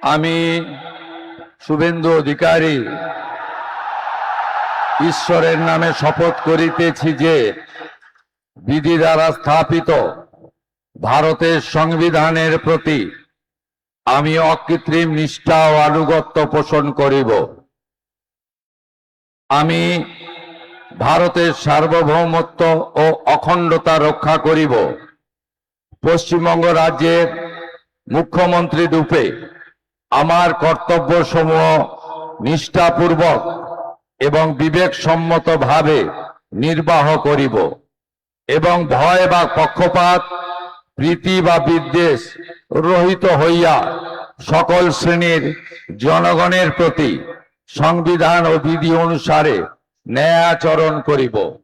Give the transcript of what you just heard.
আমি শুভেন্দু অধিকারী ঈশ্বরের নামে শপথ করিতেছি যে বিধি দ্বারা স্থাপিত ভারতের সংবিধানের প্রতি আমি অকৃত্রিম নিষ্ঠা ও আনুগত্য পোষণ করিব। আমি ভারতের সার্বভৌমত্ব ও অখণ্ডতা রক্ষা করিব। পশ্চিমবঙ্গ রাজ্যের মুখ্যমন্ত্রী রূপে আমার কর্তব্যসমূহ নিষ্ঠাপূর্বক এবং বিবেকসম্মতভাবে নির্বাহ করিব এবং ভয় বা পক্ষপাত, প্রীতি বা বিদ্বেষ রহিত হইয়া সকল শ্রেণীর জনগণের প্রতি সংবিধান ও বিধি অনুসারে ন্যায় আচরণ করিব।